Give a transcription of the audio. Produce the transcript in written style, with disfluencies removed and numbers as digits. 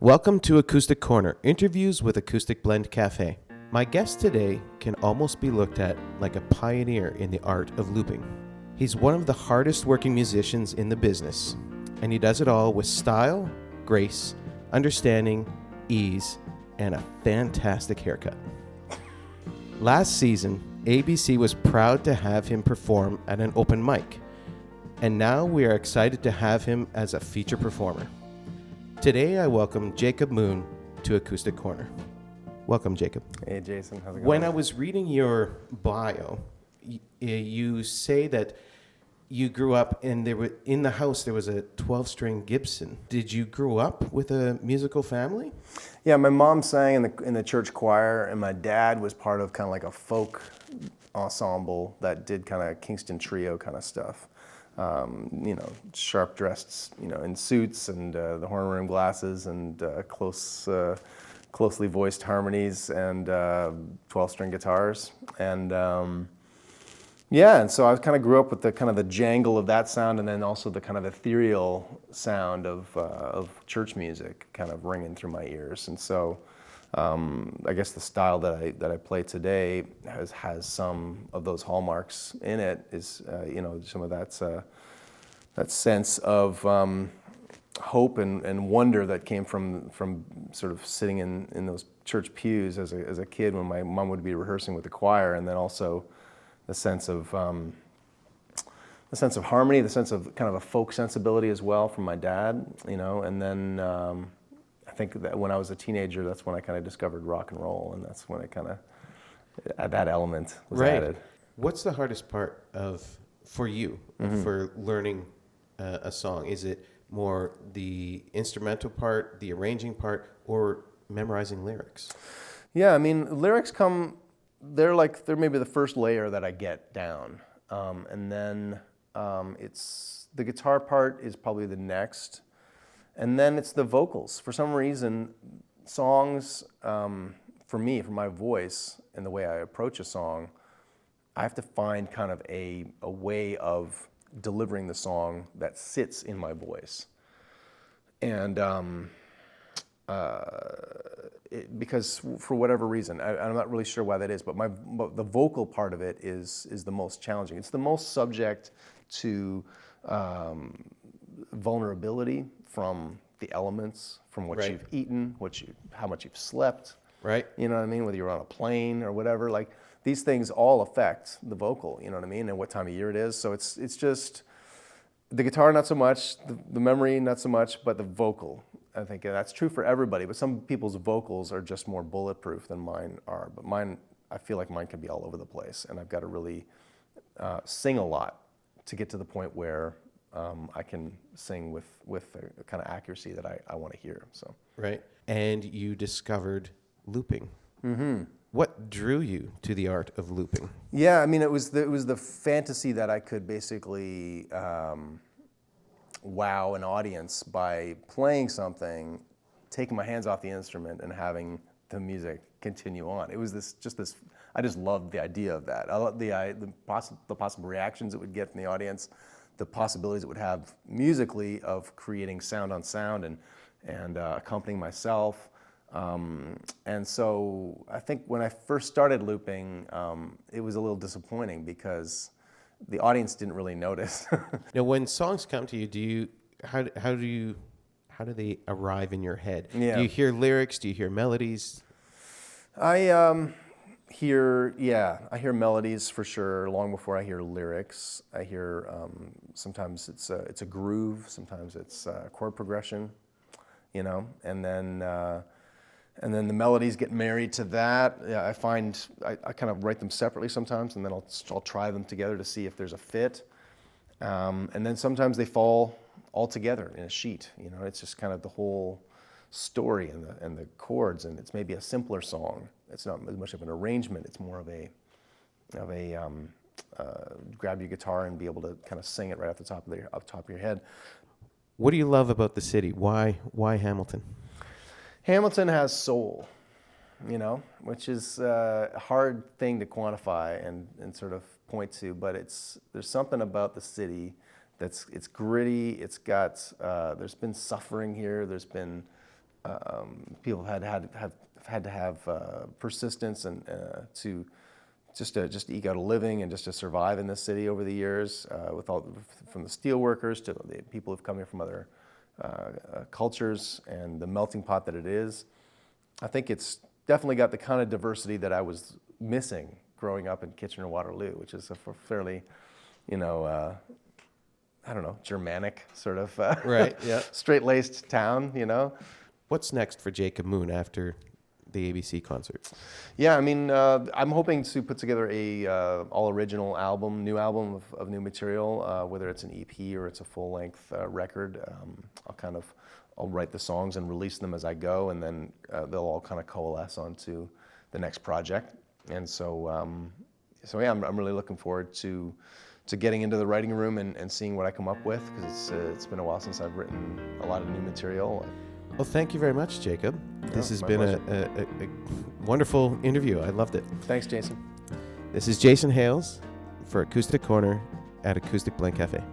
Welcome to Acoustic Corner, interviews with Acoustic Blend Cafe. My guest today can almost be looked at like a pioneer in the art of looping. He's one of the hardest working musicians in the business, and he does it all with style, grace, understanding, ease, and a fantastic haircut. Last season, ABC was proud to have him perform at an open mic, and now we are excited to have him as a feature performer. Today, I welcome Jacob Moon to Acoustic Corner. Welcome, Jacob. Hey, Jason. How's it going? When I was reading your bio, you say that you grew up and in the house there was a 12-string Gibson. Did you grow up with a musical family? Yeah, my mom sang in the church choir, and my dad was part of kind of like a folk ensemble that did kind of Kingston Trio kind of stuff. Sharp dressed, in suits and the horn rim glasses and closely voiced harmonies and 12-string guitars. And and so I kind of grew up with the kind of the jangle of that sound, and then also the kind of ethereal sound of church music kind of ringing through my ears. And so I guess the style that I play today has some of those hallmarks in it. Is some of that sense of hope and wonder that came from sort of sitting in those church pews as a kid when my mom would be rehearsing with the choir, and then also the sense of harmony, the sense of kind of a folk sensibility as well from my dad, and then I think that when I was a teenager, that's when I kind of discovered rock and roll, and that's when it kind of that element was added. What's the hardest part for you for learning a song? Is it more the instrumental part, the arranging part, or memorizing lyrics? Yeah, I mean, lyrics they're maybe the first layer that I get down, and then it's the guitar part is probably the next. And then it's the vocals. For some reason, songs, for me, for my voice and the way I approach a song, I have to find kind of a way of delivering the song that sits in my voice. And because for whatever reason, I'm not really sure why that is, but the vocal part of it is the most challenging. It's the most subject to vulnerability from the elements, from what you've eaten, how much you've slept. Right. You know what I mean? Whether you're on a plane or whatever, like these things all affect the vocal. You know what I mean? And what time of year it is. So it's just the guitar, not so much. The memory, not so much. But the vocal, I think that's true for everybody. But some people's vocals are just more bulletproof than mine are. But mine, I feel like mine can be all over the place, and I've got to really sing a lot to get to the point where I can sing with the kind of accuracy that I want to hear. So Right. And you discovered looping. Mm-hmm. What drew you to the art of looping? Yeah, I mean, it was the fantasy that I could basically wow an audience by playing something, taking my hands off the instrument, and having the music continue on. It was this. I just loved the idea of that. I loved the possible reactions it would get from the audience, the possibilities it would have musically of creating sound on sound and accompanying myself. And so I think when I first started looping, it was a little disappointing because the audience didn't really notice. Now, when songs come to you, how do they arrive in your head? Yeah. Do you hear lyrics? Do you hear melodies? I hear melodies for sure long before I hear lyrics. I hear sometimes it's a groove, sometimes it's a chord progression, and then the melodies get married to that. Yeah, I find I kind of write them separately sometimes, and then I'll try them together to see if there's a fit. And then sometimes they fall all together in a sheet. It's just kind of the whole story and the chords, and it's maybe a simpler song. It's not as much of an arrangement. It's more of a grab your guitar and be able to kind of sing it right off the top of your head. What do you love about the city? Why Hamilton? Hamilton has soul, which is a hard thing to quantify and sort of point to, but there's something about the city it's gritty. It's got there's been suffering here. There's been people have had to have persistence and to just to eke out a living and just to survive in this city over the years, with from the steel workers to the people who've come here from other cultures and the melting pot that it is. I think it's definitely got the kind of diversity that I was missing growing up in Kitchener-Waterloo, which is a fairly, I don't know, Germanic sort of Right, yeah. straight-laced town, What's next for Jacob Moon after the ABC concert? Yeah, I mean, I'm hoping to put together a all-original album, new album of new material, whether it's an EP or it's a full-length record. I'll write the songs and release them as I go, and then they'll all kind of coalesce onto the next project. And so yeah, I'm really looking forward to getting into the writing room and seeing what I come up with, because it's been a while since I've written a lot of new material. Well, thank you very much, Jacob. This has my been pleasure. a wonderful interview. I loved it. Thanks, Jason. This is Jason Hales for Acoustic Corner at Acoustic Blend Cafe.